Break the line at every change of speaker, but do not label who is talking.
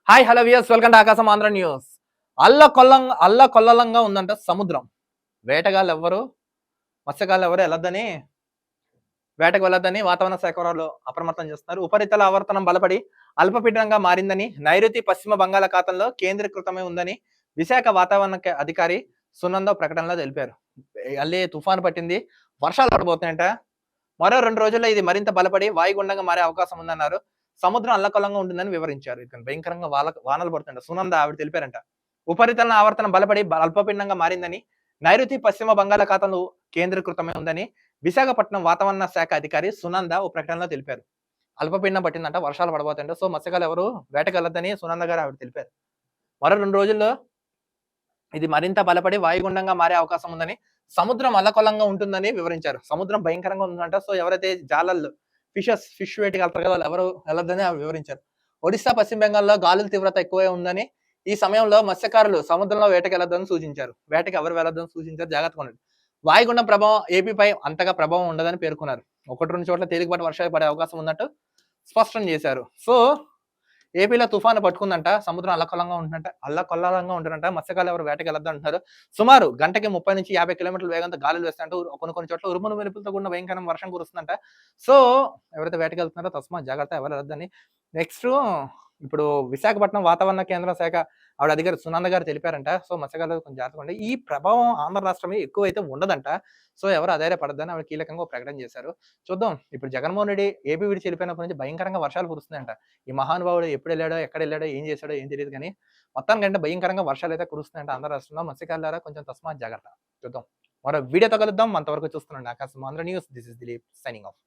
Hi hello viewers, welcome to ఆకాశం Andhra news. అల్లకొల్లలంగా ఉందంట సముద్రం. వేటగాళ్ళు ఎవ్వరు, మత్స్యకారులు ఎవరు వేటకు వెళ్ళొద్దని వాతావరణ శాఖ వాళ్ళు అప్రమత్తం చేస్తున్నారు. ఉపరితల ఆవర్తనం బలపడి అల్పపీడనంగా మారిందని, నైరుతి పశ్చిమ బంగాళాఖాతంలో కేంద్రీకృతమై ఉందని విశాఖ వాతావరణ అధికారి సునంద ప్రకటనలో తెలిపారు. అల్లే తుఫాను పట్టింది, వర్షాలు పడబోతున్నాయంట. మరో 2 రోజుల్లో ఇది మరింత బలపడి వాయుగుండంగా మారే అవకాశం ఉందన్నారు. సముద్రం అల్లకల్లంగా ఉంటుందని వివరించారు. ఇక్కడ భయంకరంగా వానలు పడుతుంట. సునంద ఆవిడ తెలిపారంట. ఉపరితల ఆవర్తనం బలపడి అల్పపీడనంగా మారిందని, నైరుతి పశ్చిమ బంగాళాఖాతంలో కేంద్రీకృతమై ఉందని విశాఖపట్నం వాతావరణ శాఖ అధికారి సునంద ఓ ప్రకటనలో తెలిపారు. అల్పపీడనం పట్టిందంట, వర్షాలు పడబోతాయంట. సో మత్స్యకారులు ఎవరు వేటకెళ్లొద్దని సునంద గారు ఆవిడ తెలిపారు. మరో 2 రోజుల్లో ఇది మరింత బలపడి వాయుగుండంగా మారే అవకాశం ఉందని, సముద్రం అల్లకల్లంగా ఉంటుందని వివరించారు. సముద్రం భయంకరంగా ఉందంట. సో ఎవరైతే జాలర్లు ఫిష్ వేటకెళ్తారు కదా, వాళ్ళు ఎవరు వెళ్ళొద్దని వివరించారు. ఒడిశా, పశ్చిమ బెంగాల్లో గాలుల తీవ్రత ఎక్కువే ఉందని, ఈ సమయంలో మత్స్యకారులు సముద్రంలో వేటకెళ్లొద్దని సూచించారు. వేటకి ఎవరు వెళ్ళొద్దని సూచించారు, జాగ్రత్తగా ఉండండి. వాయుగుండం ప్రభావం ఏపీపై అంతగా ప్రభావం ఉండదని పేర్కొన్నారు. 1-2 చోట్ల తేలికపాటి వర్షాలు పడే అవకాశం ఉన్నట్టు స్పష్టం చేశారు. సో ఏపీలో తుఫాను పట్టుకుందంట, సముద్రం అల్లకల్లంగా ఉంటుందంట. మత్స్యకారులు ఎవరు వేటకి వెళ్ళొద్దు అంటున్నారు. సుమారు గంటకి 30-50 కిలోమీటర్ల వేగంతో గాలులు వేస్తాయంటూ కొన్ని చోట్ల ఉరుములు మెరుపులతో కూడిన భయంకరమైన వర్షం కురుస్తుందంట. సో ఎవరైతే వేటకి వెళ్తున్నారో తస్మాత్ జాగ్రత్త, ఎవరు వెళ్ళొద్దని. నెక్స్ట్ ఇప్పుడు విశాఖపట్నం వాతావరణ కేంద్ర శాఖ ఆవిడ అధికారి సునంద గారు తెలిపారంట. సో మత్స్యకారులు కొంచెం జాగ్రత్తగా ఉండి, ఈ ప్రభావం ఆంధ్ర రాష్ట్రమే ఎక్కువైతే ఉండదంట. సో ఎవరు అధైర్యపడొద్దని ఆవిడ కీలకంగా ఒక ప్రకటన చేశారు. చూద్దాం, ఇప్పుడు జగన్మోహన్ రెడ్డి ఏపీ విడిచి వెళ్ళిపోయినప్పటి నుంచి భయంకరంగా వర్షాలు కురుస్తున్నాయంట. ఈ మహానుభావుడు ఎప్పుడు వెళ్ళాడో, ఎక్కడ వెళ్ళాడో, ఏం చేశాడో ఏం తెలియదు కానీ మొత్తానికంటే భయంకరంగా వర్షాలు అయితే కురుస్తున్నాయంట ఆంధ్ర రాష్ట్రంలో. మత్స్యకారులారా కొంచెం తస్మాత్ జాగ్రత్త. చూద్దాం, మరో వీడియోతో కలుద్దాం. అంతవరకు చూస్తున్నాండి ఆకాశం Andhra news. This is Dilip signing off.